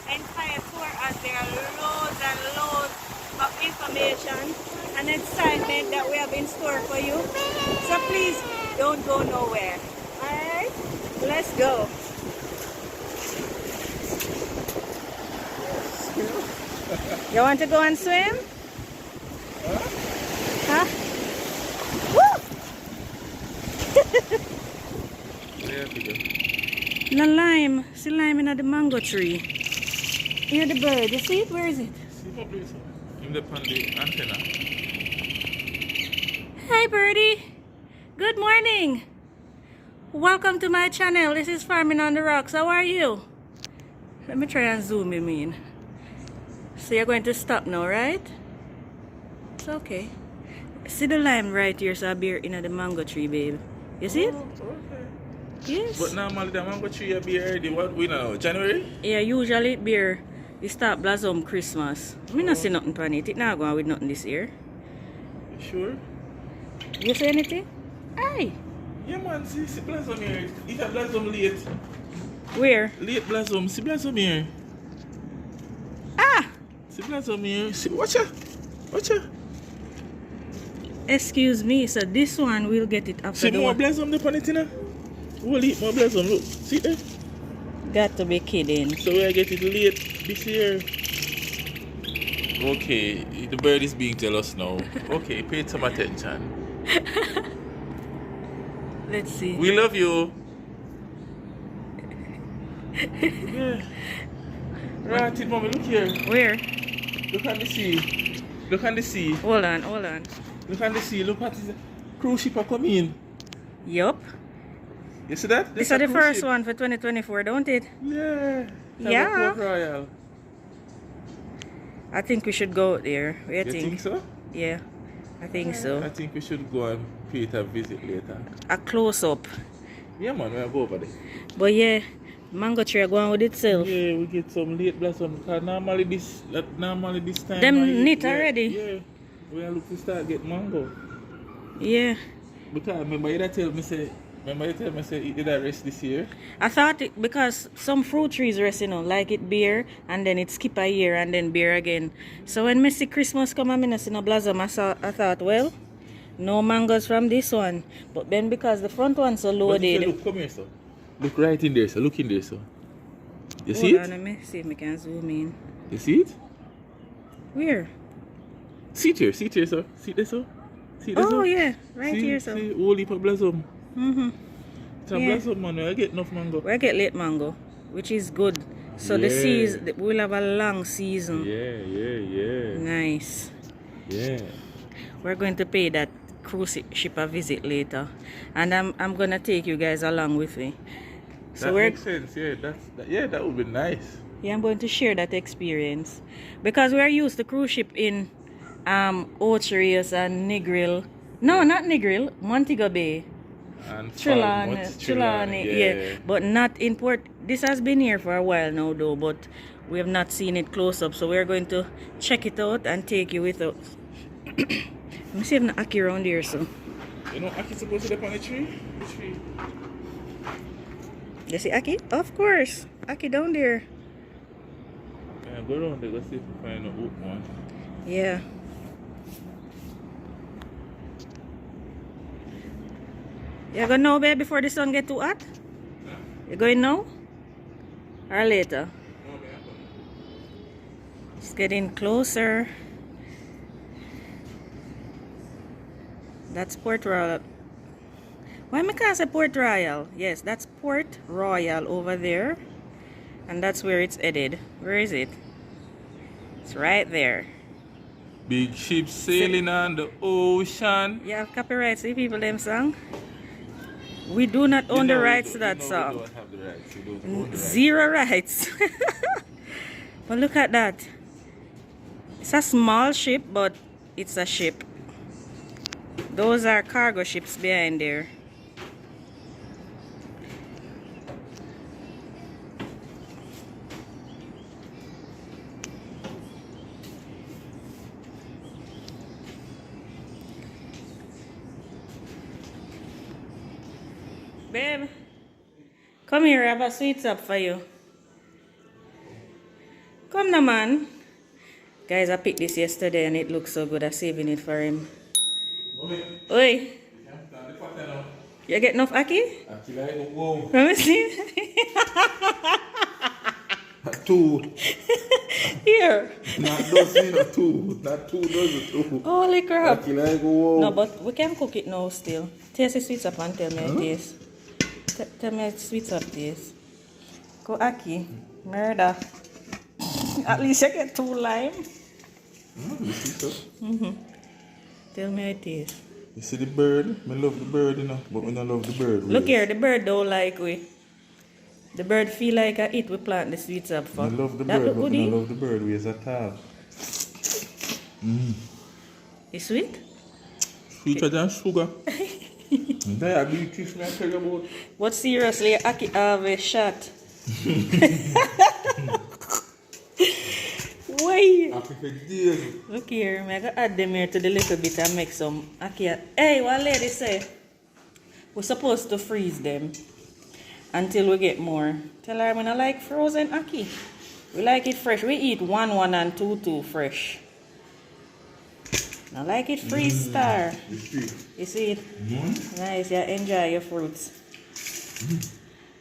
entire tour as there are loads and loads of information and excitement that we have in store for you. So please don't go nowhere. Alright? Let's go. You want to go and swim? Huh? Woo! The lime. See lime in the mango tree. Here the bird. You see it? Where is it? In the antenna. Hi birdie. Good morning. Welcome to my channel. This is Farming on the Rocks. How are you? Let me try and zoom him in. So you're going to stop now, right? It's okay. See the lime right here, so I bear in the mango tree, babe. You see it? Okay. Yes. But normally the mango tree will be already, what we know, January? Yeah, usually it bear, it start blossom Christmas. I not see nothing on it. It not going with nothing this year. You sure? You see anything? Aye. Yeah man, see blossom here. It a blossom late. Where? Late blossom, see blossom here. Ah! See blossom here. See, watch ya. Watch ya. Excuse me, so this one we'll get it after See the more one. blossom upon it, you know? We'll eat more blossom, look. See there? Got to be kidding. So we get it late this year. Okay, the bird is being jealous now. Okay, pay some attention. Let's see. We love you. Yeah. Right, mommy, look here. Where? Look at the sea. Look at the sea. Hold on, hold on. Look at the sea. Look at the cruise ship are coming. Yup. You see that? This is the first one for 2024, don't it? Yeah. Yeah. Port Royal. I think we should go there. What do you You think so? Yeah, I think so. I think we should go and pay it a visit later. A close up. Yeah, man, we'll go over there. But yeah, mango tree going with itself. Yeah, we get some late blossom because normally this time. Them knit already? Yeah. We are looking to start get mango. Yeah. Because remember you tell me say it did a rest this year? I thought it, because some fruit trees rest, you know, like it bear and then it skip a year and then bear again. So when me see Christmas come and I see no blossom, I thought, well, no mangoes from this one. But then because the front one's so loaded. Look, come here, sir. Look right in there, sir. Look in there, sir. You see Hold on, let me see if I can zoom in. You see it? Where? See it here, sir. See there, sir. See there, Oh sir? yeah, right see, here, so. See, whole heap of blossom. It's a Yeah. blossom, man. I get enough mango. We get late mango, which is good. So the Yeah. season, we'll have a long season. Yeah. Nice. Yeah. We're going to pay that cruise ship a visit later, and I'm gonna take you guys along with me. So That we're makes sense, yeah. That would be nice. yeah, I'm going to share that experience because we're used to cruise ship in Ochireos and Negril. No, not Negril, Montego Bay. And Trelawney, yeah, but not in Port. This has been here for a while now, though, but we have not seen it close up. So we're going to check it out and take you with us. Let me see if there's Ackee around here, so. You know, Ackee supposed to be on the tree? The tree. You see Ackee? Of course, Ackee down there. Yeah, go around there, let's see if we find a oak one. Yeah. You gonna know, babe, before the sun get too hot? You going now? Or later? It's getting closer. That's Port Royal. Why am I say Port Royal? Yes, that's Port Royal over there. And that's where it's headed. Where is it? It's right there. Big ships sailing on the ocean. You have copyright, see people them song? We do not own the rights to that song. We don't have the rights. We don't own the rights. Zero rights. But look at that. It's a small ship, but it's a ship. Those are cargo ships behind there. Babe, come here, I have a sweetsop for you. Come now, man. Guys, I picked this yesterday and it looks so good. I'm saving it for him. Mommy, Oi, can't stand the fat now. you get enough Ackee? Actually, I don't know. Let me see. Two. Here. Not dozen, not two. Not 2 dozen, 2. Holy crap. Actually, I go. No, but we can cook it now still. Taste the sweets up and tell me it taste. Tell me it sweets up taste. Go Ackee. Murder. At least I get 2 lime. Tell me it taste. You see the bird? I love the bird, you know, but I don't love the bird. Look here, the bird don't like we. The bird feel like I eat we plant the sweets up for. I love the That bird, look but good, I eh? love the bird ways at all. It's sweet? Sweeter than sugar. Diabetes, I tell you about. But seriously, Ackee have a shot. Why? Happy for days. Look here, I'm gonna add them here to the little bit and make some Ackee. Hey, what lady say? We're supposed to freeze them until we get more. Tell her we don't like frozen Ackee. We like it fresh. We eat 1 and 2 fresh. I like it freeze star. You see it? Nice, yeah, enjoy your fruits.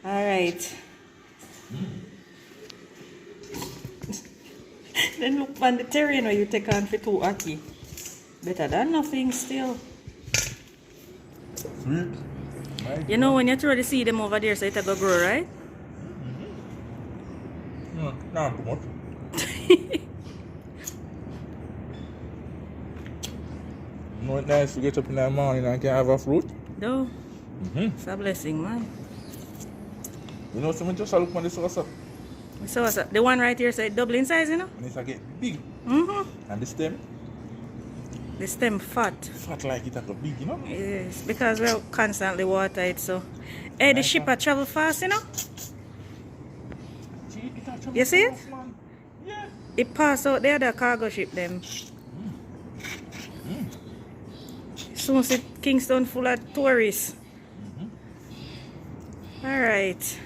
Alright. Then look on the terrain where you take on for 2 Ackee. Better than nothing still. Sweet. You know when you throw the seed them over there so it go grow, right? No, not too much. You know it's nice to get up in the morning and can have a fruit? No. It's a blessing, man. You know, someone just look on the sauce up. So what's up? The one right here say double in size, you know? And it's a get big. And the stem, The stem fat. fat like it a go big, you know? Yes, because we're constantly water it, so. Hey, the shipper travel fast, you know? You see it? Yeah. It passed out the other cargo ship them. Soon see Kingston full of tourists. Alright.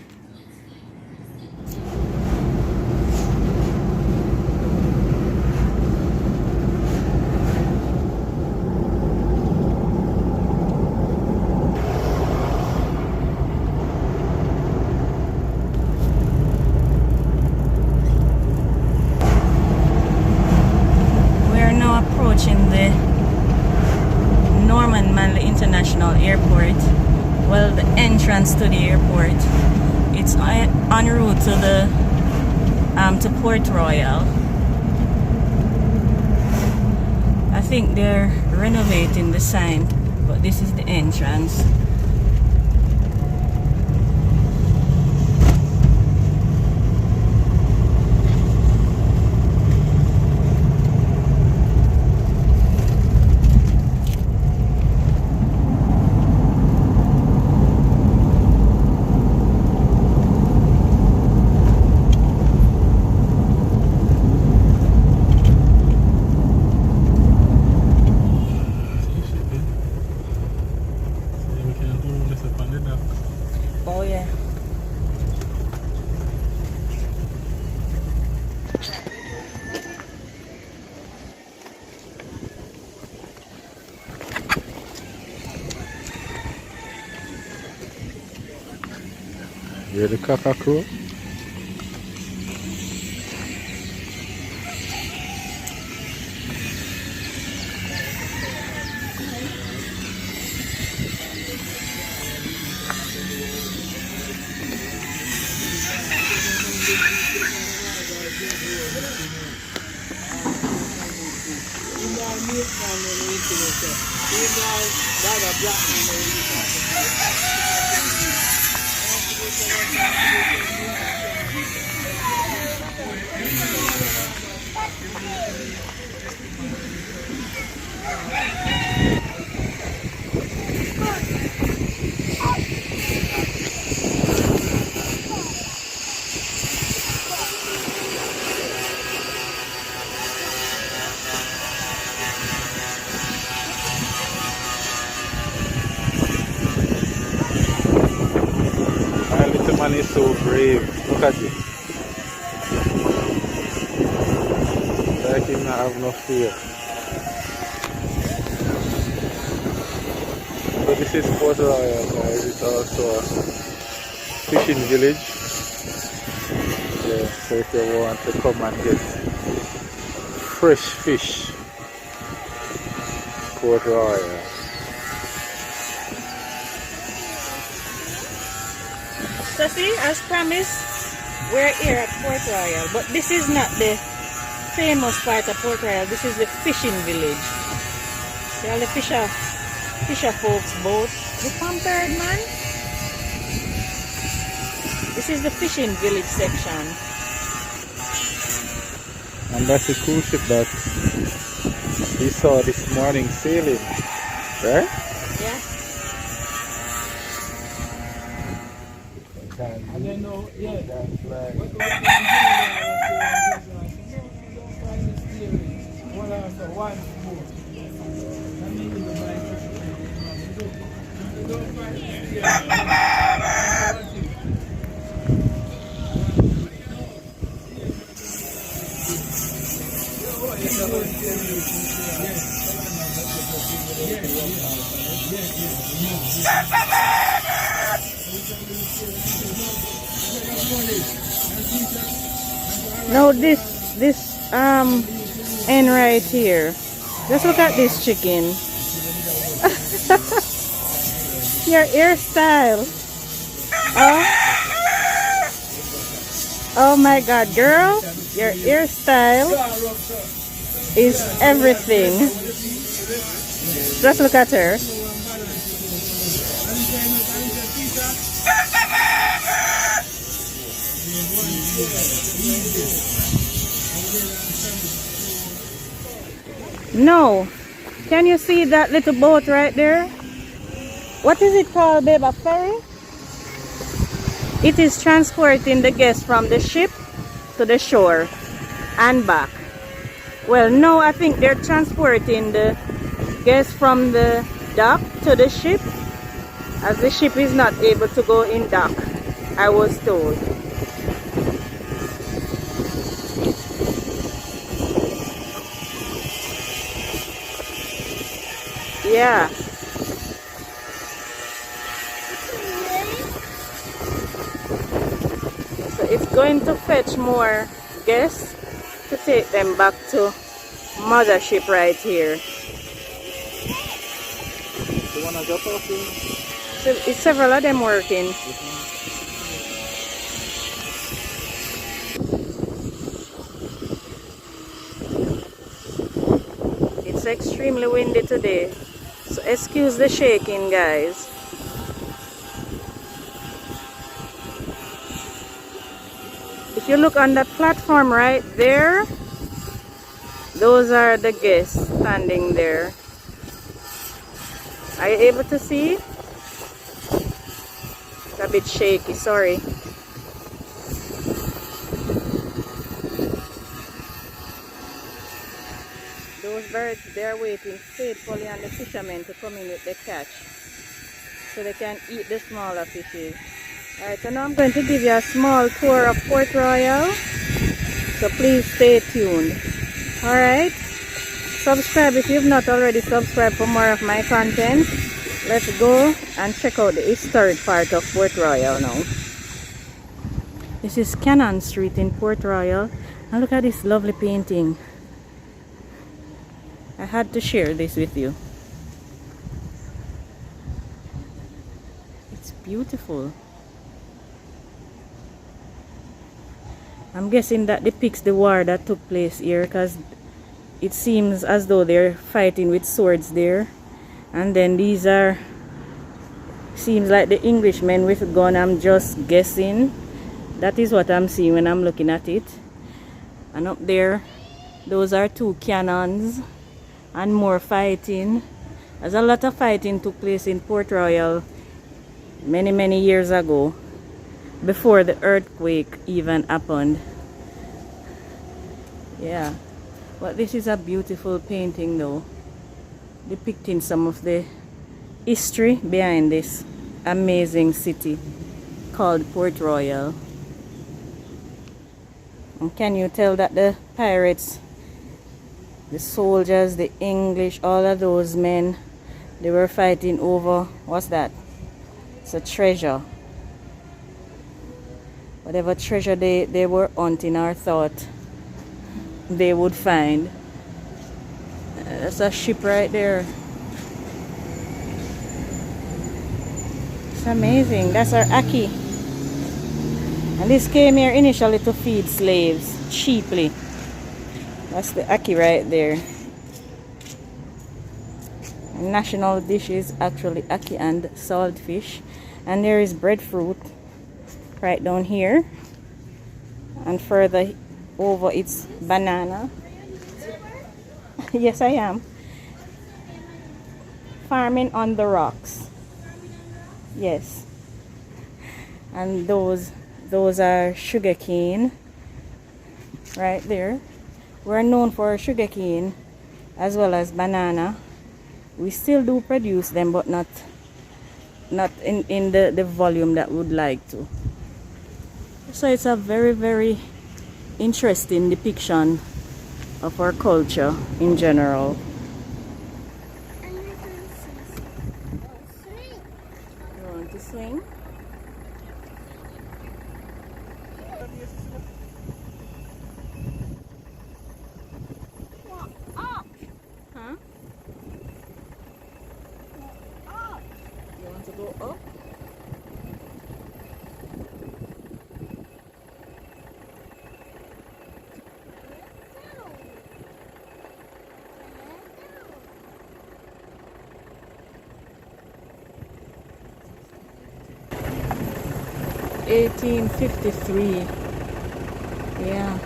We are now approaching the Norman Manley International Airport. Well, the entrance to the airport. It's en route to the to Port Royal. I think they're renovating the sign, but this is the entrance. Oh yeah. Hear the cockacrow? My little man is so brave. Look at it. have no fear. So this is Port Royal, guys. It's also a fishing village. Yeah, so if you want to come and get fresh fish, Port Royal. So see, as promised, we're here at Port Royal, but this is not the famous part of Port Royal. This is the fishing village. See all the fisher folks boat. The pampered man. This is the fishing village section. And that's the cruise ship that we saw this morning sailing, right? Yeah. I don't know, yeah, that's right. No, this end right here. Just look at this chicken. Your hairstyle. Oh my God, girl, your hairstyle is everything. Just look at her. No. Can you see that little boat right there? What is it called, babe? A ferry? It is transporting the guests from the ship to the shore and back. Well, no, I think they're transporting the guests from the dock to the ship, as the ship is not able to go in dock, I was told. Yeah. So it's going to fetch more guests to take them back to mothership right here. You wanna drop off here? So it's several of them working. It's extremely windy today, so excuse the shaking, guys. If you look on that platform right there, those are the guests standing there. Are you able to see? It's a bit shaky, sorry. Those birds, they're waiting faithfully on the fishermen to come in with the catch, so they can eat the smaller fishes. Alright, so now I'm going to give you a small tour of Port Royal, so please stay tuned. Alright, subscribe if you've not already subscribed for more of my content. Let's go and check out the historic part of Port Royal now. This is Cannon Street in Port Royal, and look at this lovely painting. I had to share this with you. It's beautiful. I'm guessing that depicts the war that took place here, because it seems as though they're fighting with swords there. And then these are, seems like the Englishmen with a gun. I'm just guessing. That is what I'm seeing when I'm looking at it. And up there, those are two cannons. And more fighting. As a lot of fighting took place in Port Royal many years ago, before the earthquake even happened. Yeah, but this is a beautiful painting though, depicting some of the history behind this amazing city called Port Royal. And can you tell that the pirates The soldiers, the English, all of those men, they were fighting over, what's that? It's a treasure. Whatever treasure they were hunting or thought they would find. That's a ship right there. It's amazing. That's our Ackee. And this came here initially to feed slaves cheaply. That's the Ackee right there. National dish is actually Ackee and saltfish. And there is breadfruit right down here. And further over it's banana. Yes, I am. Farming on the rocks. Yes. And those are sugarcane right there. We're known for sugarcane as well as banana. We still do produce them, but not in the volume that we would like to. So it's a very, very interesting depiction of our culture in general. You want to swing? Huh? You want to go up? $1853. Yeah,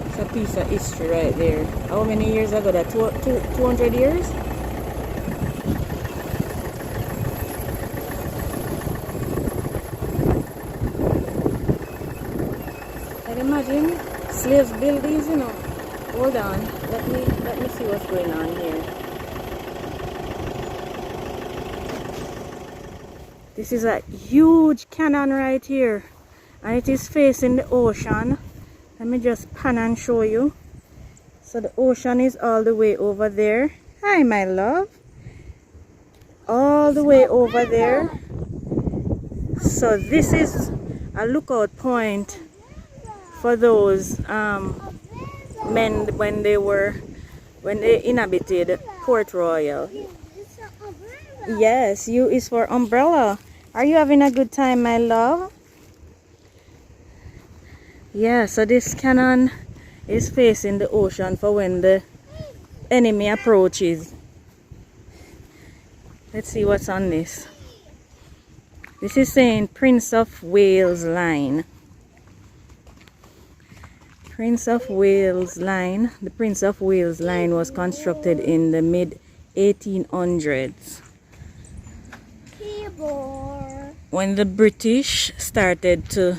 it's a piece of history right there. How many years ago? That 200 years? Can you imagine slaves build these? You know. Hold on. Let me see what's going on here. This is a huge cannon right here, and it is facing the ocean. Let me just pan and show you. So the ocean is all the way over there. Hi, my love. All the way over there. So this is a lookout point for those men when they inhabited Port Royal. Yes, U is for umbrella. Are you having a good time, my love? Yeah, so this cannon is facing the ocean for when the enemy approaches. Let's see what's on this. This is saying Prince of Wales Line. Prince of Wales Line. The Prince of Wales Line was constructed in the mid-1800s. When the British started to,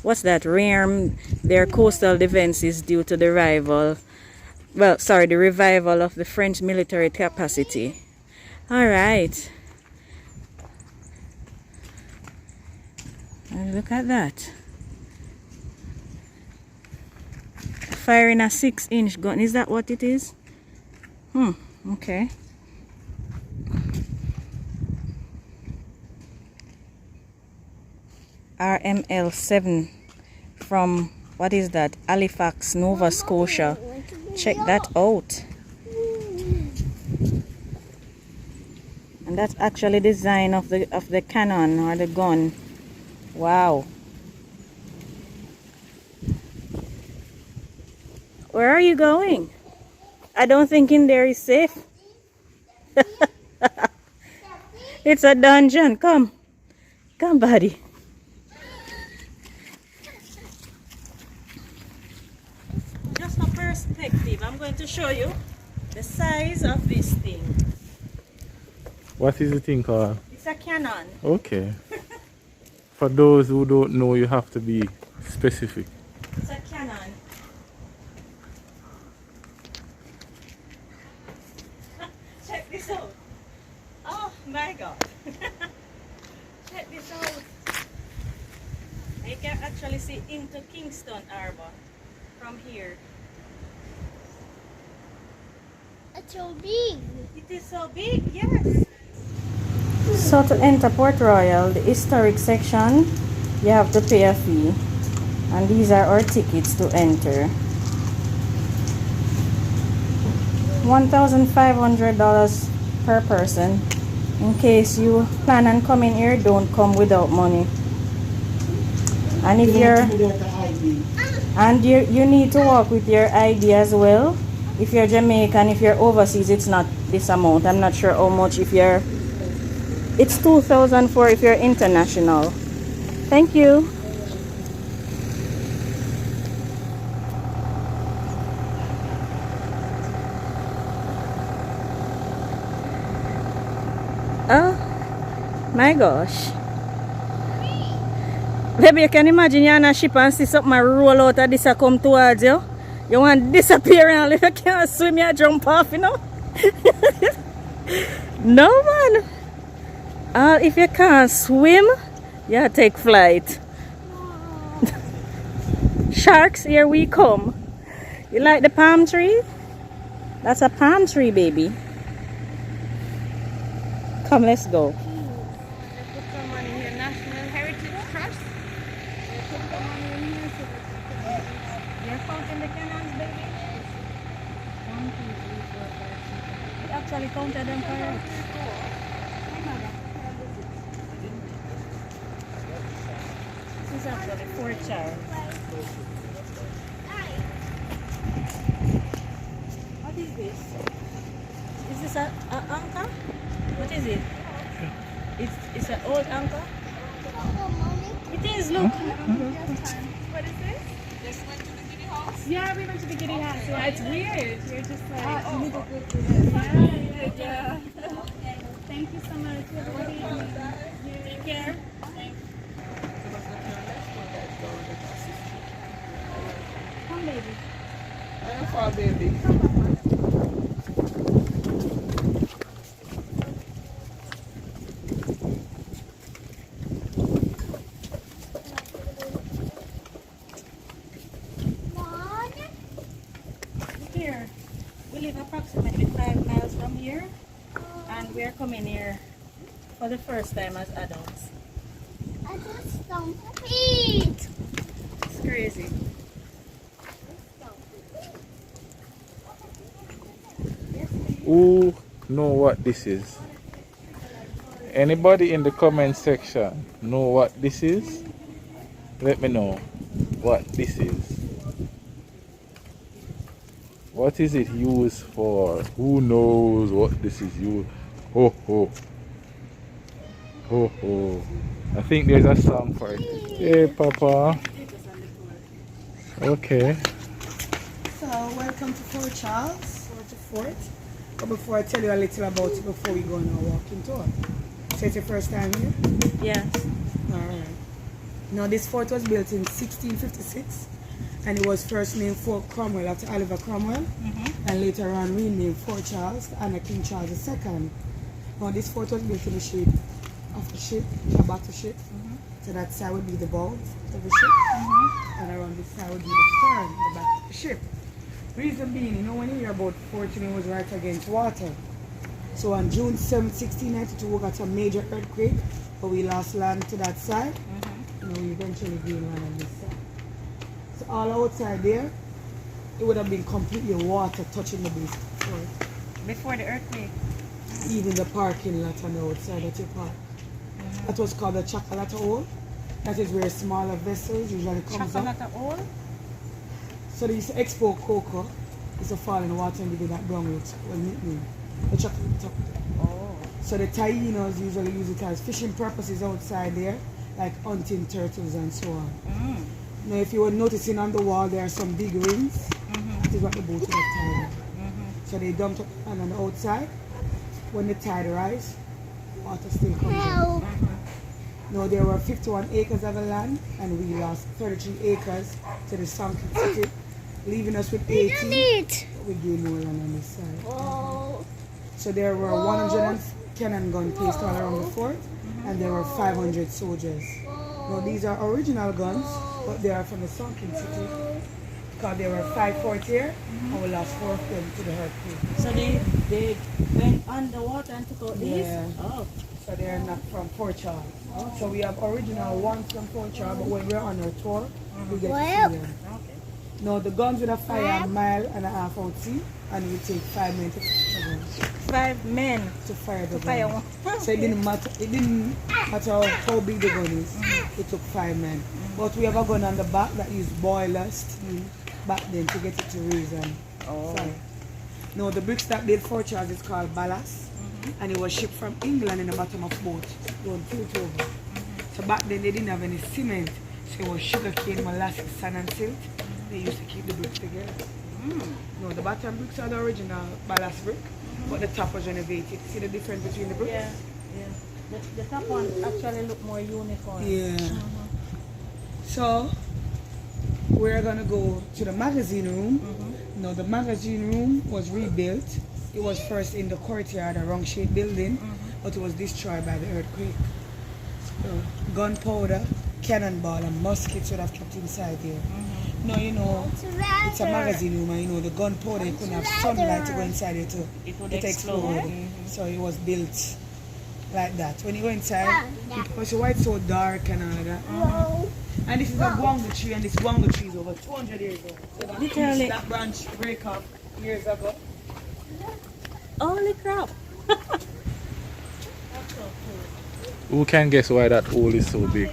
rearm their coastal defenses due to the revival of the French military capacity. All right. And look at that. Firing a 6-inch gun. Is that what it is? Okay. RML-7 from, what is that? Halifax, Nova Scotia. Check that out. And that's actually the design of the cannon or the gun. Wow. Where are you going? I don't think in there is safe. It's a dungeon. Come, buddy. Just for perspective, I'm going to show you the size of this thing. What is the thing called? It's a cannon. Okay. For those who don't know, you have to be specific. It's a cannon. Check this out. Oh my God. Check this out. You can actually see into Kingston Harbor from here. so big. It is so big, yes. So to enter Port Royal, the historic section, you have to pay a fee. And these are our tickets to enter. $1,500 per person. In case you plan on coming here, don't come without money. And if you're you need to walk with your ID as well. If you're Jamaican, if you're overseas, it's not this amount. I'm not sure how much if you're. It's $2,000 if you're international. Thank you. Oh my gosh. Baby, you can imagine you're on a ship and see something roll out of this and come towards you. You want to disappear and if you can't swim, you jump off, you know? No, man. If you can't swim, you take flight. Sharks, here we come. You like the palm tree? That's a palm tree, baby. Come, let's go. Put some money in here. National Heritage Trust. Put some money in here so that you're counting the cannons, baby. 1, 2, 3, 4, 5, 6. We actually counted them for you. This is actually 4 child. What is this? Is this a anchor? What is it? It's an old anchor. It is, look. What is this? Just went to the Giddy House? Yeah, we went to the Giddy House. Yeah, it's weird. You're just like, you need to go to this. Yeah. Thank you so much. Take care. Come, baby. I'm far, baby. Here, we live approximately 5 miles from here, and we're coming here for the first time as adults. I just don't eat. It's crazy. Who know what this is? Anybody in the comment section know what this is? Let me know what this is. What is it used for? Who knows what this is used? Ho ho. Ho ho. I think there's a song for it. Hey Papa. Okay. So welcome to Fort Charles, Fort. But before I tell you a little about it, before we go on our walking tour. So it's your first time here? Yes. Alright. Now this fort was built in 1656 and it was first named Fort Cromwell after Oliver Cromwell and later on renamed Fort Charles under King Charles II. Now this fort was built in the shape of a ship, a battleship. So that side would be the bow of the ship and around this side would be the stern, the back of the ship. Reason being, you know, when you hear about Fort, it was right against water. So on June 7, 1692, we got a major earthquake, but we lost land to that side. You know, we eventually gained land on this side. So all outside there, it would have been completely water touching the base of the fort. Before the earthquake. Even the parking lot on the outside that you park. That was called the chocolate hole. That is where smaller vessels usually comes up. Chocolate hole? So they used to export cocoa. Used to fall in the water and they did that brown looks. Well, nickname. The chocolate top. Oh. So the Tainos usually use it as fishing purposes outside there, like hunting turtles and so on. Now if you were noticing on the wall there are some big rings. That is what the boat would have tied. So they dumped up on the outside. When the tide rise, water still comes in. Now there were 51 acres of the land and we lost 33 acres to the sunken city, leaving us with 18. But we gained more land on this side. So there were 100 cannon guns placed all around the fort and there were 500 soldiers. Now these are original guns, but they are from the sunken city because there were 5 forts here, and we lost 4 of them to the earthquake. So they went underwater and took out these? Yeah. Oh. So they're not from Port Charles. So we have original ones from Port Charles, but when we're on our tour, we get to see them. Okay. No, the guns would have fire a mile and a half out sea, and it would take 5 minutes to fire the gun. 5 men To fire the to fire gun. one. So it didn't matter how big the gun is. It took 5 men. But we have a gun on the back that used boilers steam back then to get it to raise and fire. No, the bricks that did Fort Charles is called ballast, and it was shipped from England in the bottom of boat, going tilt over. So back then they didn't have any cement, so it was sugar cane, molasses, sand and silt. They used to keep the bricks together. No, the bottom bricks are the original ballast brick, but the top was renovated. See the difference between the bricks? Yeah, yeah. The top one actually look more uniform. Yeah. So we're gonna go to the magazine room. No, the magazine room was rebuilt. It was first in the courtyard, a wrong-shaped building, but it was destroyed by the earthquake. So, gunpowder, cannonball, and muskets would have kept inside there. No, you know, it's a magazine room, and you know the gunpowder, you couldn't have sunlight to go inside it to It explode. So it was built like that. When you go inside, because why it's so dark and all that. And this is a guango tree, and this guango tree is over 200 years old. So Literally. that branch break up years ago. Holy crap! Who can guess why that hole is so big?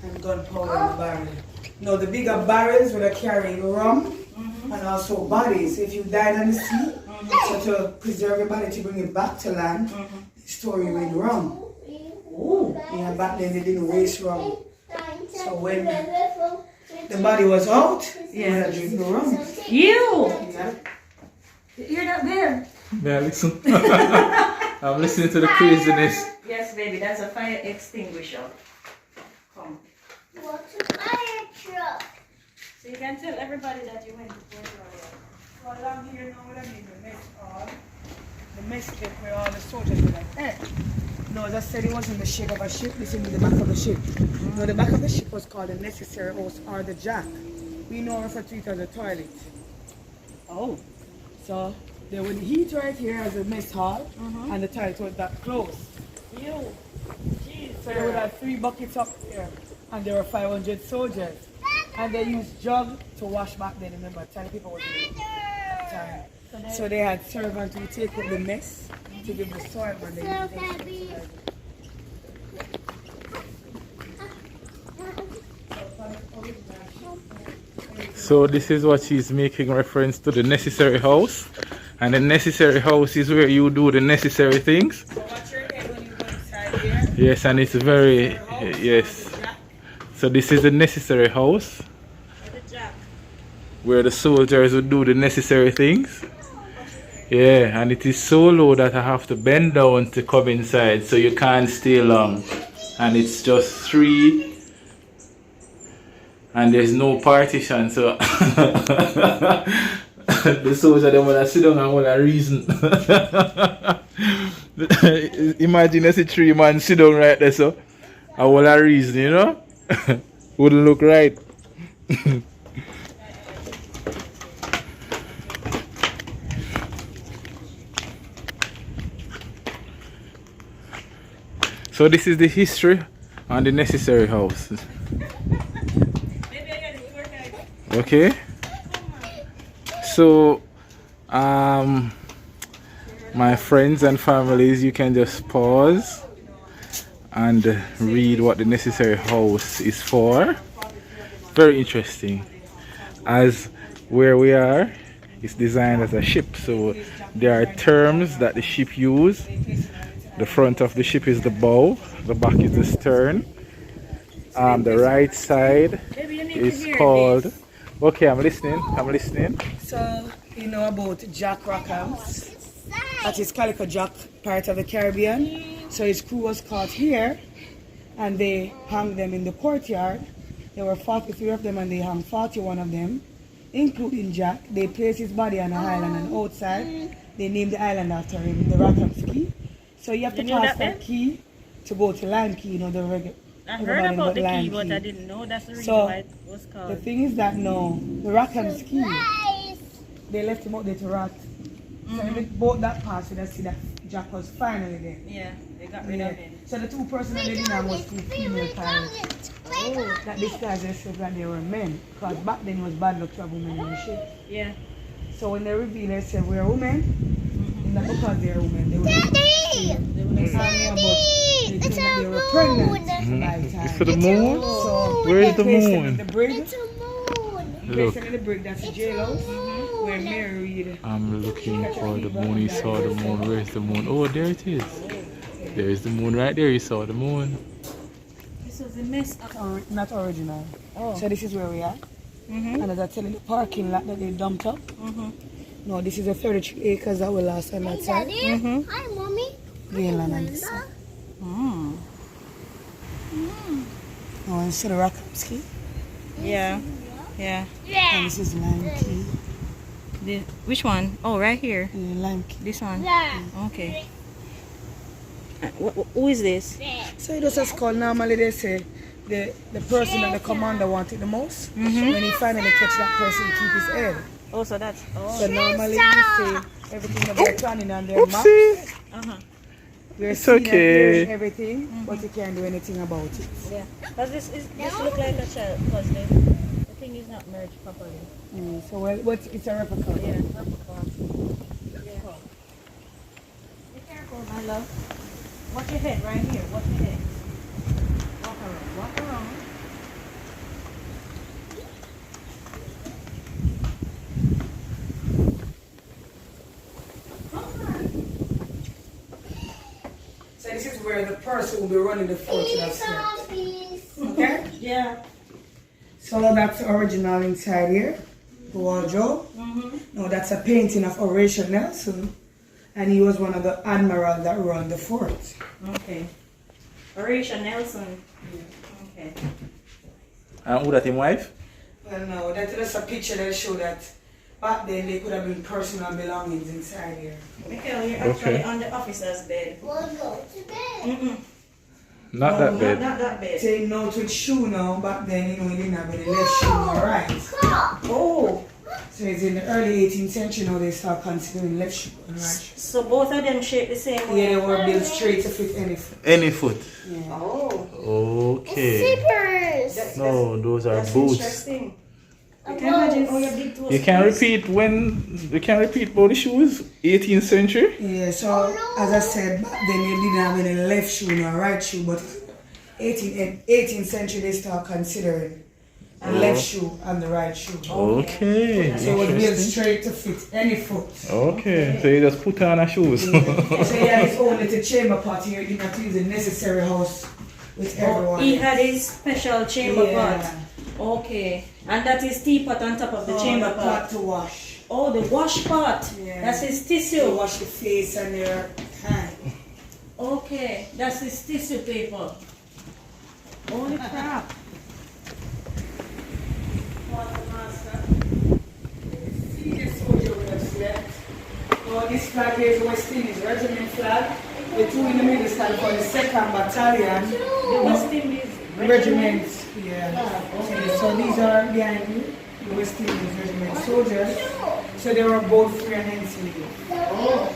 And gunpowder in the barrel. No, the bigger barrels were carrying rum and also bodies. If you died on the sea, so to preserve your body to bring it back to land, the story with rum. Yeah, back then they didn't waste rum. So when the body was out, you had to drink the rum. You! Yeah. You're not there. May I listen? I'm listening to the craziness. Yes, baby, that's a fire extinguisher. Come. What's a fire truck? So you can tell everybody that you went to Port Royal. So along here now, what I mean, the mess hall. The mess kit where all the soldiers were like, eh. No, as I said, it wasn't the shape of a ship. This is the back of the ship. No, the back of the ship was called the necessary house or the jack. We know refer to it as a toilet. Oh. So there was the heat right here as a mess hall, and the toilet was that close. You. Jeez. So they would have 3 buckets up here, and there were 500 soldiers. And they used jug to wash back then. Remember, tiny people was in time. So they had servants who take up the mess to give the soil when they use it. So this is what she's making reference to, the necessary house. And the necessary house is where you do the necessary things. So watch your head when you go inside here. Yes, and it's very, yes. So this is the necessary house, where the soldiers would do the necessary things. Yeah, and it is so low that I have to bend down to come inside, so you can't stay long. And it's just 3, and there's no partition, so the soldier they wanna sit down and wanna reason. Imagine there's a 3 man sit down right there, so I wanna reason, you know? Wouldn't look right. So this is the history and the necessary house. Okay. So my friends and families, you can just pause and read what the necessary house is for. Very interesting. As where we are, it's designed as a ship, so there are terms that the ship use. The front of the ship is the bow, the back is the stern. The right side is called. Okay, I'm listening. So you know about Jack Rackhams. That is Calico Jack, part of the Caribbean. So his crew was caught here, and they hung them in the courtyard. There were 43 of them and they hung 41 of them, including Jack. They placed his body on an island and outside they named the island after him, the Rackham's Key. So you have to pass that key to go to Lime Key, you know, the regular. I heard about the key, but I didn't know that's the reason why it was called. The thing is that no, the Rackham's Key, they left him out there to rot. So if it bought that pass, you'd see that Jack was finally there. Yeah, they got rid of him. So the two persons that they didn't have was two female pirates. That disguised themselves that they were men. Because back then it was bad luck to have women in the ship. Yeah. So when they revealed they said we're women, and that because they're women, they would have they they were pregnant by the time. It's for the moon? So where's the The moon? brig, It's a moon. Look, in the brig, that's the jail house, where Mary Reed. I'm looking for the moon. You saw the moon. Where's the moon? Oh, there it is. There's the moon right there. You saw the moon. This was a mess up. Not original. Oh. So this is where we are. And as I tell you, the parking lot that they dumped up. No, this is a 33 acres that we lost on that side. Daddy, hi, mommy. Greenland on this side. Oh, and see the Rackham's Key. Yeah. Yeah. And this is Lime Key. Which one? Oh, right here. Yeah, Lime Key. This one. Yeah. Okay. Who is this? So it was just called, normally they say the person that the commander wanted the most. When he finally catch that person, he keep his head. Oh, so that's. Oh. So normally you say everything that they're planning on their map. We're It's seeing and okay. hearing everything, but you can't do anything about it. Yeah. Because this look like a shell. Because the thing is not merged properly. So well, it's a replica. Yeah. Yeah. Be careful, my love. Watch your head right here. Watch your head. Walk around. Walk around. So this is where the person will be running the fort should have slept. Okay? Yeah. So that's the original inside here. The wardrobe. No, that's a painting of Horatio Nelson. And he was one of the admirals that run the fort. Okay. Horatio Nelson. Okay. And who that him wife? Well, no, that's just a picture that show that back then they could have been personal belongings inside here. Michael, you're actually on the officer's bed. We'll go to bed. Not that bed. Not that bed. Take note with shoe now. Back then, you know, he didn't have any left shoe or right. Oh. So it's in the early 18th century now they start considering left shoe and right shoe. So both of them shape the same way? Yeah, they were built straight to fit any foot. Any foot. Yeah. Oh. Okay. Zippers. No, those are That's boots. interesting. You can imagine all your big toes. You can repeat about the shoes. 18th century. Yeah, so as I said, back then they didn't have any left shoe nor right shoe, but 18th century they start considering the left shoe and the right shoe. Okay. So it was built Interesting. straight to fit any foot. Okay. So you just put on a shoes. So he had his own little chamber pot here, he didn't have to use the necessary house with everyone. He had his special chamber Yeah. pot. Okay. And that is teapot on top of the chamber pot. pot to wash. Oh, the wash pot. Yeah. That's his To tissue. wash the face and your hand. Okay. That's his tissue paper. Holy crap. Senior soldier would have slept. Oh, this flag here is West Indies Regiment flag. The two in the middle stand for the 2nd Battalion. The West Indies Regiment. Yeah. Okay, so these are behind you, the West Indies Regiment soldiers. So they were both free and enslaved. Oh.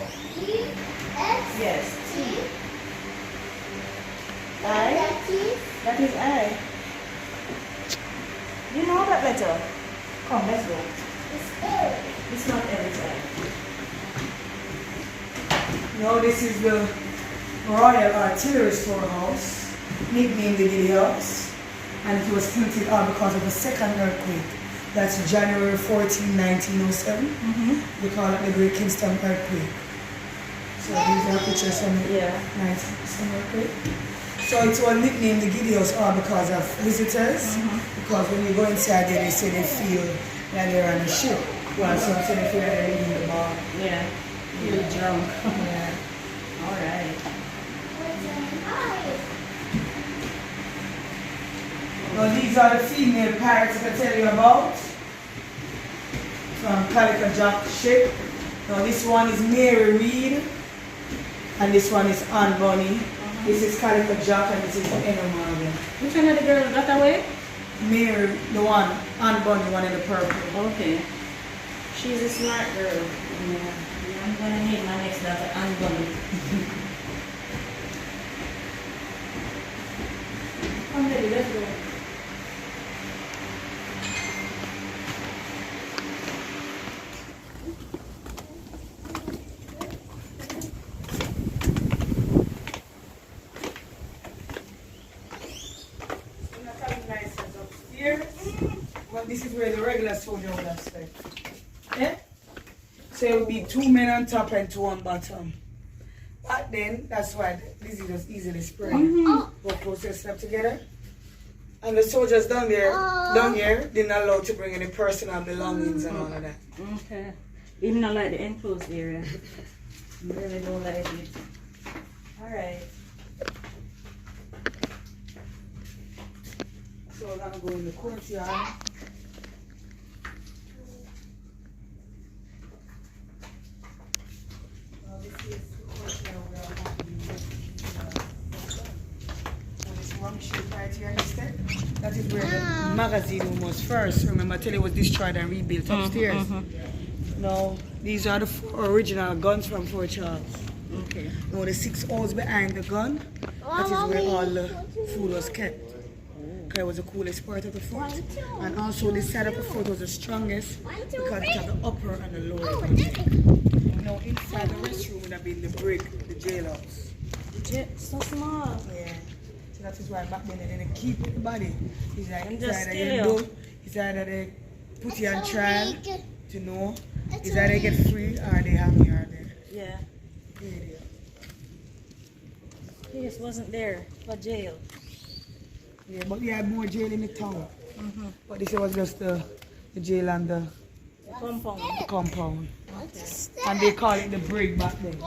Yes. I. That is I. You know that letter? Come, let's go. It's not every time. Now this is the Royal Artillery Storehouse, nicknamed the Giddy House, and it was tilted all because of the second earthquake. That's January 14, 1907. They call it the Great Kingston Earthquake. So these are pictures from the 1907 earthquake. So it was nicknamed the Giddy House all because of visitors, because when you go inside there, they say they feel that they're on a ship, while some say they feel that they're leaving the bar. Yeah. Feel drunk. Yeah. All right. Now these are the female parrots I tell you about. From Calico Jack ship. Now this one is Mary Reed. And this one is Anne Bunny. This is Calico Jack and this is Emma Morgan. Which one of the girls got away? Mary, the one, Anne Bunny, one in the purple. Okay. She's a smart girl. Yeah. I'm gonna name my next daughter Anne Bunny. Come baby, let's go. Well, this is where the regular soldier would have stayed. Yeah? So it would be 2 men on top and 2 on bottom. But then, that's why this is just easily spread. Both closely slept together. And the soldiers down here, they're not allowed to bring any personal belongings and all of that. Okay. Even not like the enclosed area. Really don't like it. Alright. So we're gonna go in the courtyard. This is the courtyard where I'm having this rum sheet right here instead. That is where the magazine room was first. Remember, I tell you it was destroyed and rebuilt upstairs. Now, these are the 4 original guns from Fort Charles. Okay. Now, the 6 holes behind the gun, that is where all the food was kept. It was the coolest part of the fort. And also this side of the fort was the strongest because it had the upper and the lower gundeck. Now inside the restroom would have been the brig, the jailhouse. So small. Yeah. So that is why back then they didn't keep the body. It's like And it's just either steal you you. do, it's either they put you on trial to know, it's either they get free or they hang you out there. Yeah. Yeah. He just wasn't there for jail. Yeah, but we had more jail in the town. But this was just the jail and the compound. And they call it the brig back then.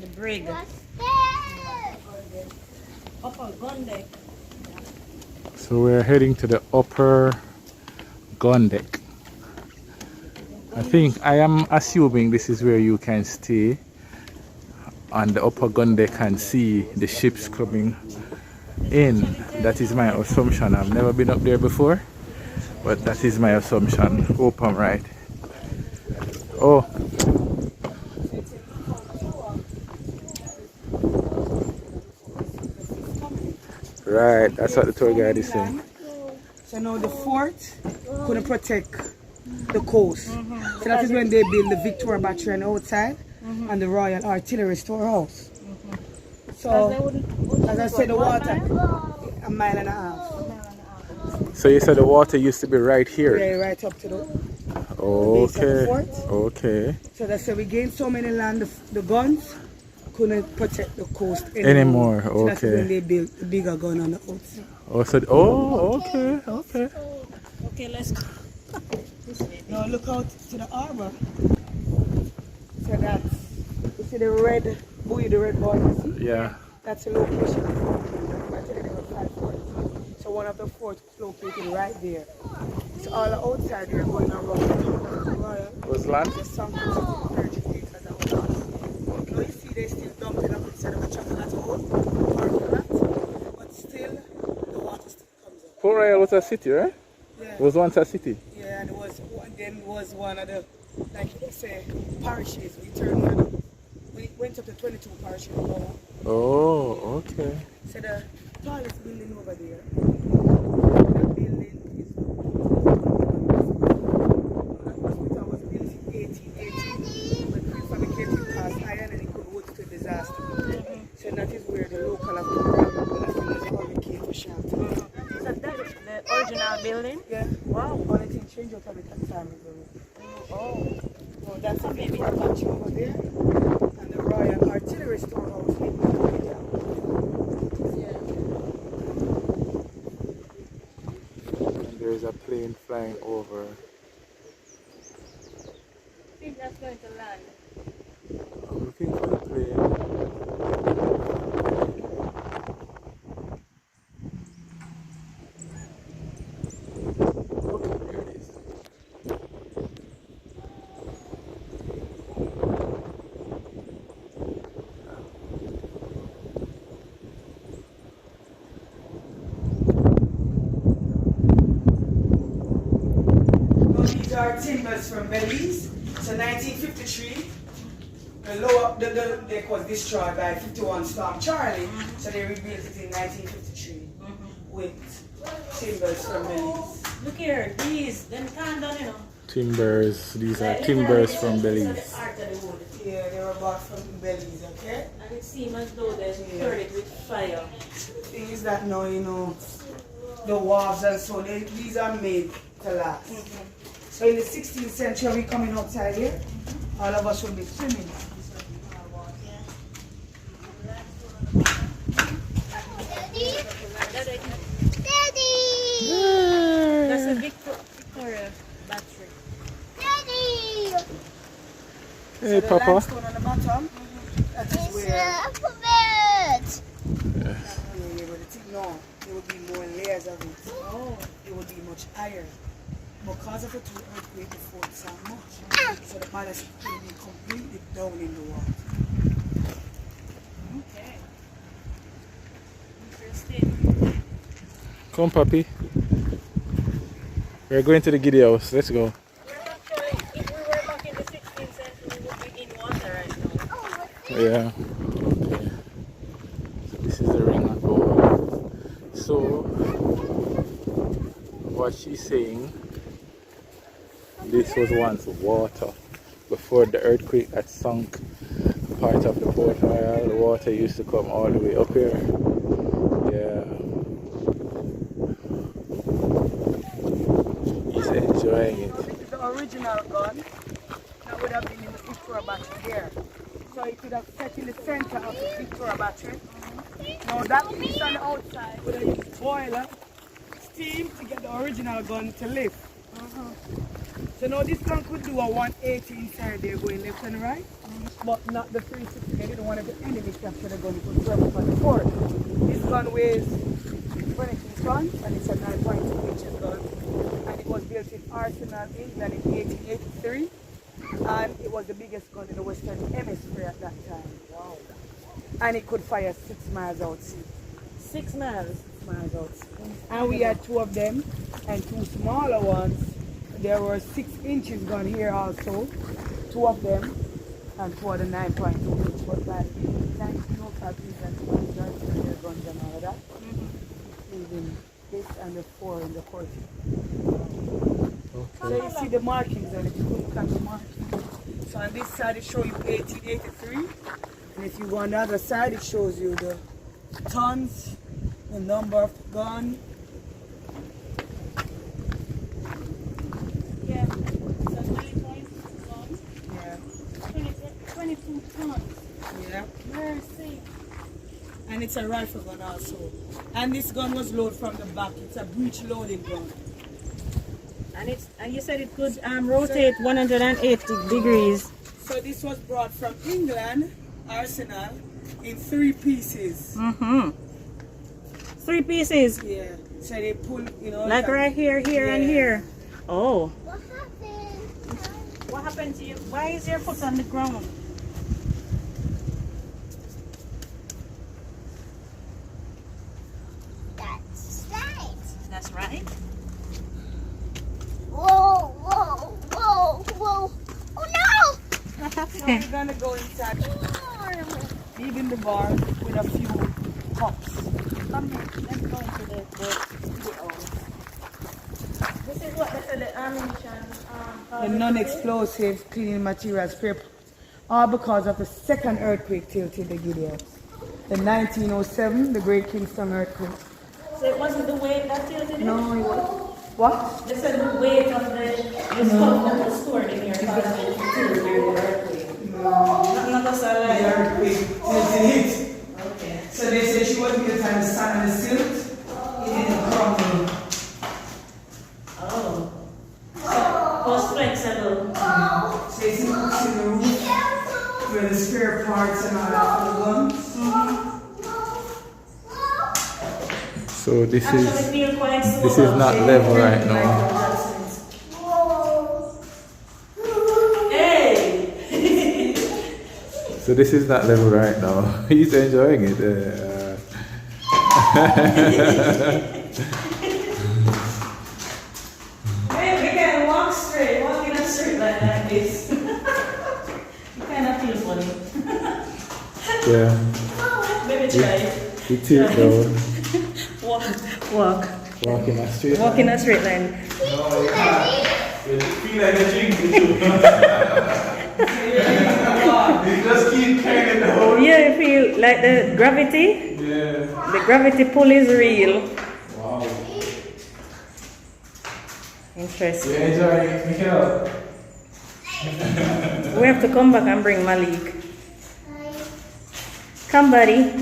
The brig. Upper gun deck. So we're heading to the upper gun deck. I am assuming this is where you can stay on the upper gun deck and see the ships coming in. That is my assumption. I've never been up there before, but that is my assumption. Hope I'm right. Oh, right, that's what the tour guide is saying. So now the fort couldn't protect the coast. So that is when they built the Victoria Battery on the outside and the Royal Artillery Storehouse. So, as I said, the water, a mile and a half. So you said the water used to be right here? Yeah, right up to the base of the Okay. fort. Okay. So that's why we gained so many land, the guns couldn't protect the coast Anymore. So that's Okay. when they built the bigger gun on the outside. Okay. Okay, let's go. Now look out to the harbor. So that's, you see the red buoy, the red boy, you see? Yeah. That's the location of the fort. I tell you there were 5 forts. So one of the forts is located right there. So all the outside here going around the royal. Was land? There's some 30 acres that was lost. Now you see they still dumping up instead of a chocolate hole or that. But still, the water still comes up. Port Royal was a city, right? Yeah. It was once a city. Yeah, and it was one of the, like you say, parishes. We turned around. We went up to 22 parishes. Oh, okay. So the tallest building over there, that building is, that hospital was built in 1880 with prefabricated cast iron and it could withstand disaster. So that is where the local of the came for shelter. So that is the original building? Yeah. Wow. Only thing changed out of it at the time is the roof. Oh. So that's a baby batch over there. And the Royal Artillery Storehouse in the And there's a plane flying over. I think that's going to land. I'm looking for the plane. timbers from Belize. So 1953, they was destroyed by 51 Storm Charlie. So they rebuilt it in 1953 with timbers from Belize. Look here, these, them can't done, you know. Timbers, these are timbers from Belize. Yeah, they were bought from Belize, okay? And it seems as though they cured it with fire. Thing is that now, you know, the wharves and so, these are made to last. So in the 16th century, we coming outside here, all of us will be swimming. Daddy. That's a Victoria battery. Daddy. Hey, So the Papa. limestone on the bottom, that is It's where, alphabet. but the thing, no, there would be more layers of it. Oh. It would be much higher. Because of the two earthquakes before it so much. So the ballast will be completely down in the water. Okay. Interesting. Come, Papi. We're going to the Giddy House. Let's go. We're not sure if we were back in the 16th century, we would be in water right now. Oh, what's this? Yeah. Okay. So this is the ring of gold. So what she's saying, this was once water. Before the earthquake that sunk part of the Port Royal, the water used to come all the way up here. Yeah. He's enjoying it. This is the original gun that would have been in the Victoria battery there. So it could have set in the center of the Victoria battery. Now that piece on the outside would have used boiler, steam to get the original gun to lift. So now this gun could do a 180 inside there going left and right, but not the 360. They didn't want the enemy capture the gun, it was perfect for the fort. This gun weighs 22 tons and it's a 9.2 inches gun. And it was built in Arsenal, England in 1883. And it was the biggest gun in the Western Hemisphere at that time. Wow. And it could fire 6 miles out sea. 6 miles. 6 miles out sea. And we had 2 of them and 2 smaller ones. There were 6 inches gun here also, 2 of them, and 2 of the 9.2 inch. But by 1905, these and 2 of their guns and all of that. Even this and the 4 in the court. So you see the markings on it, you couldn't catch the markings. So on this side it shows you 1883, and if you go on the other side it shows you the tons, the number of the gun. Yeah. So 20 points gone. Yeah. 22 tons. Yeah. Mercy. And it's a rifle gun also. And this gun was loaded from the back. It's a breech loading gun. And you said it could rotate 180 degrees. So this was brought from England, Arsenal, in 3 pieces. 3 pieces. Yeah. So they pull, you know. Like right here, here, and Yeah. here. Oh. What happened? What happened to you? Why is your foot on the ground? That's right. That's right. Whoa, whoa, whoa, whoa. Oh no! So we're gonna go inside, even the bar with a few cups. Come here. Let's go into the This is what they said the ammunition. The non-explosive cleaning materials spare parts, all because of the second earthquake tilted the Giddy House. The 1907, the Great Kingston earthquake. So it wasn't the weight that tilted it? No, it was. What? They said the weight of the stuff that was stored in here caused it to tilt during the earthquake. Not just a The lie. earthquake tilted it. Okay. So they say she was built on the sand and the silt. It didn't crumble. Oh. So it was flexible. So you see what's in the roof, where the spare parts and all that for the guns. So this Actually is feel quite slow. this is not level right now. Hey! So this is not level right now. He's enjoying it. Hey, we can walk straight. Walk in Yeah. Maybe try. We take down. Walk. Walk in a straight Walk in a straight line. No, you can't. You feel like a drink. You just keep carrying the whole. Yeah, you feel like the gravity? Yeah. The gravity pull is real. Wow. Interesting. You enjoy it, Michael? We have to come back and bring Malik. Come, buddy.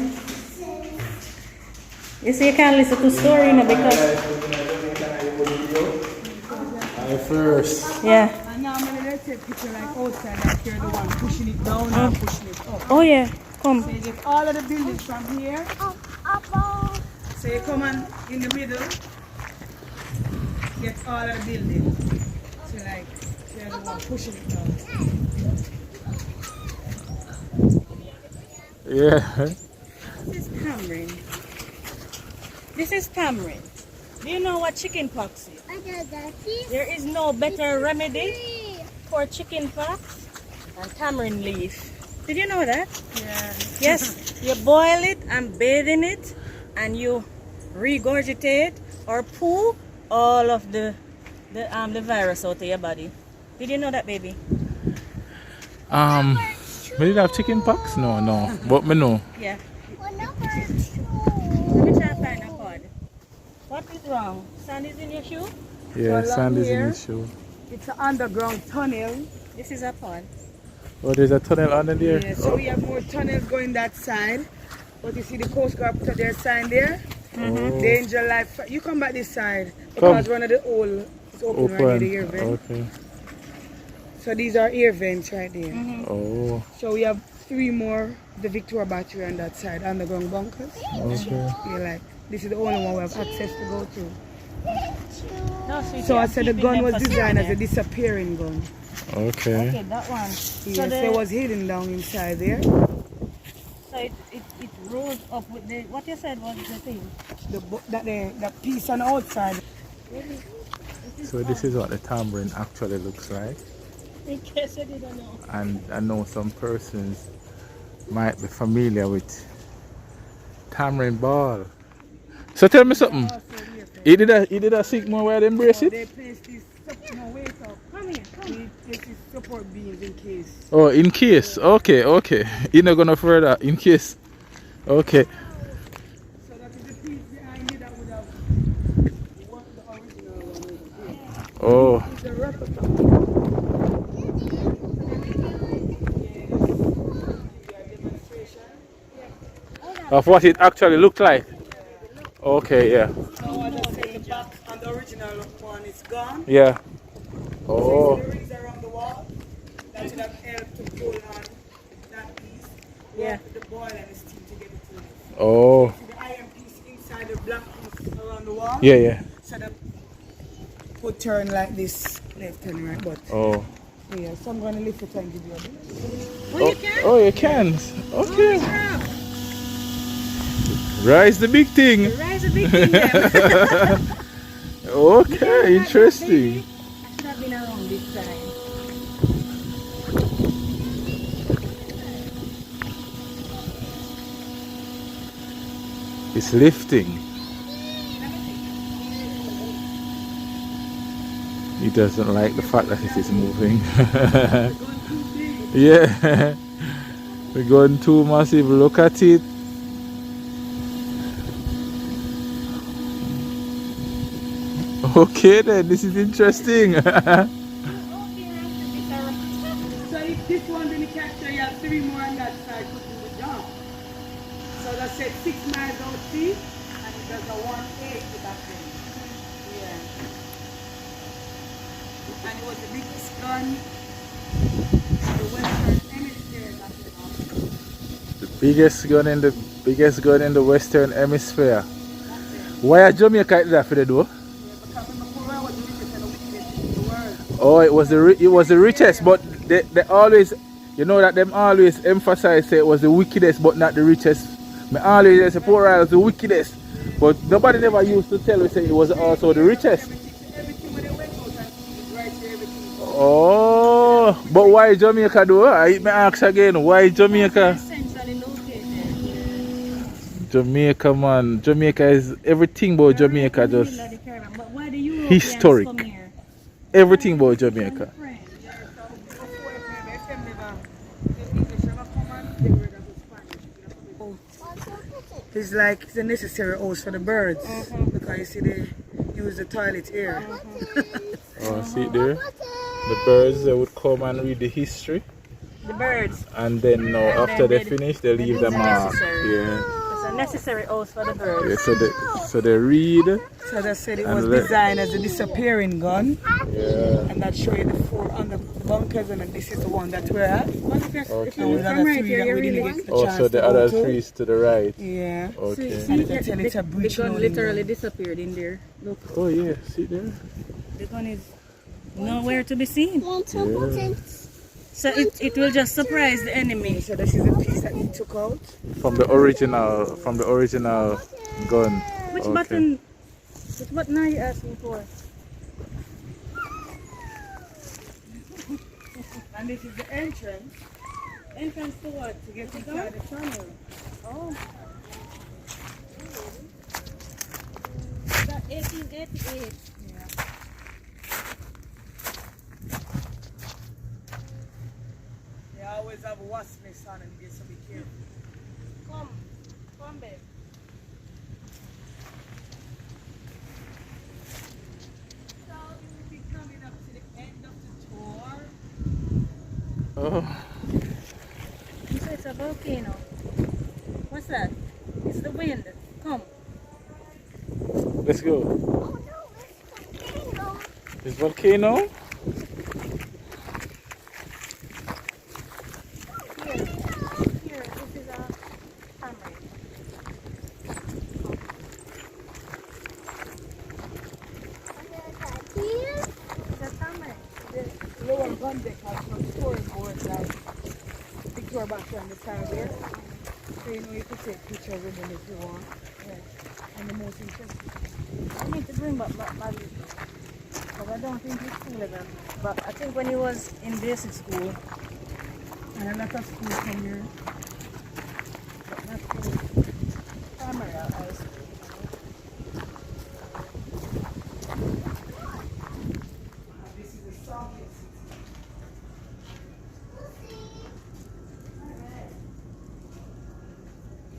You see, you can't listen to story now because. I first. Yeah. And now I'm going to take a picture like outside, like you're the one pushing it down and pushing it up. Oh, yeah. Come. So you get all of the buildings from here. So you come on in the middle, get all of the buildings. So like you're the one pushing it down. Yeah. This is tamarind. This is tamarind. Do you know what chicken pox is? There is no better remedy for chicken pox than tamarind leaf. Did you know that? Yeah. Yes, you boil it and bathe in it and you regurgitate or poo all of the virus out of your body. Did you know that, baby? We did have chicken pox? No. But me know. Yeah. Let me try to find a pod. What is wrong? Sand is in your shoe? Yeah, So sand is in here- his shoe. It's an underground tunnel. This is a pod. Oh, there's a tunnel under there? Yeah, so we have more tunnels going that side. But you see the Coast Guard put their sign there. Oh. Danger life. You come back this side. Come. Because one of the hole is open right near the air vent. Okay. So these are air vents right there. Oh, So we have 3 more, the Victoria battery on that side, underground bunkers. okay. You're like, this is the only one we have access to go to. No, So I said the gun was designed as a a disappearing gun. Okay. Okay, that one. Yes, it was hidden down inside there. So it rose up with the, what you said was the thing? The piece on the outside. So this is what the tamarind actually looks like. In case you didn't know. And I know some persons might be familiar with tamarind ball. So tell me something. He did a Sigma where they embrace it? They place this, no wait up. Come here, come. This is support beams in case. Oh, in case. Okay. You're not gonna further in case. Okay. So that is the piece behind it that would have what the original one is. Oh. It's a replica. Of what it actually looked like. Okay, yeah. So I just say the back and the original one is gone. Yeah. So Oh. the rings around the wall that would have helped to pull on that piece. Yeah. Work with the boil and the steam to get it to life. Oh. See the iron piece inside the black piece around the wall? Yeah. So that would turn like this left and right. But Oh. yeah, so I'm going to lift it and give you a bit. Oh, you can. Okay. Rise the big thing. Rise a big thing there. Okay, interesting. I should have been around this time. It's lifting. He doesn't like the fact that it is moving. Yeah. We're going too massive. Look at it. Okay then, this is interesting. So if this one didn't capture, you have 3 more on that side to do the job. So that's it, 6 miles out sea, and it does a 180 back then. Yeah. And it was the biggest gun in the Western Hemisphere back then. The biggest gun in the Western Hemisphere. Why are Jamaica did that for the door? Because remember, Korea was the richest and the wickedest in the world. Oh, it was the richest, but they always, you know that them always emphasize say it was the wickedest, but not the richest. Me always say Port Royal was the wickedest, but nobody never used to tell us say it was also the richest. Everything when they went out and it right there, everything. Oh, but why Jamaica though? I ask again, why Jamaica? Centrally located. Jamaica, man. Jamaica is everything about Jamaica just But why the Europeans historic. come here? everything about Jamaica. It's like it's a necessary house for the birds because you see they use the toilet here. Oh, see it there? The birds they would come and read the history, The birds. and then after they finish, they leave the mark. necessary. Yeah. It's a necessary house for the birds. Yeah. So they read. So they said it And was let- designed as a disappearing gun, Yeah. and that show you the four on the bunkers, and this is the one that we're at. Okay. And the other three that we didn't get the chance Also, the to go other to. three is to the right. Yeah. Okay. And they tell it's a breach the gun loading literally gun. disappeared in there. Look, Oh yeah, see there? the gun is nowhere to be seen. Yeah. So it will just surprise the enemy. So this is a piece that he took out. From the original gun. Which Okay. button? Which button are you asking for? And this is the entrance. Entrance to what? To get inside the tunnel. Oh. That 1888. They always have a wasp nest on and you get so be careful. Come, babe. So you will be coming up to the end of the tour. Oh. You say it's a volcano. What's that? It's the wind. Come. Let's go. Oh no, it's This volcano. volcano? Here, this is a hammer. Here. It's a hammer. The lower gun deck has some storage boards like picture back on the side there. So you know you can take pictures with them if you want. Yeah. And the most interesting. I need to bring back my because I don't think it's school level. But I think when he was in basic school, And a lot of schools come here. but not school, primary or high school. This is the socket city.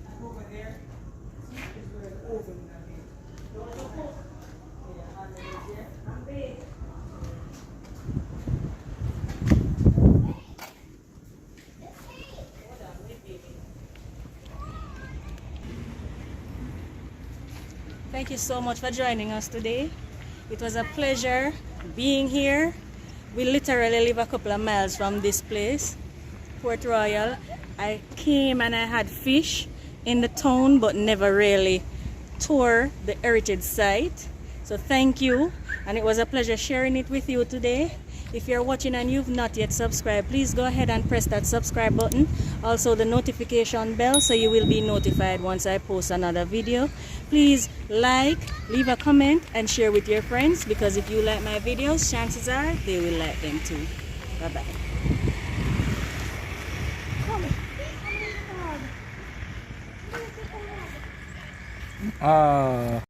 And over there is where the oven will be. Yeah, and then there. Thank you so much for joining us today. It was a pleasure being here. We literally live a couple of miles from this place, Port Royal. I came and I had fish in the town but never really toured the heritage site. So thank you, and it was a pleasure sharing it with you today. If you're watching and you've not yet subscribed, please go ahead and press that subscribe button. Also the notification bell so you will be notified once I post another video. Please like, leave a comment and share with your friends, because if you like my videos, chances are they will like them too. Bye bye. Ah.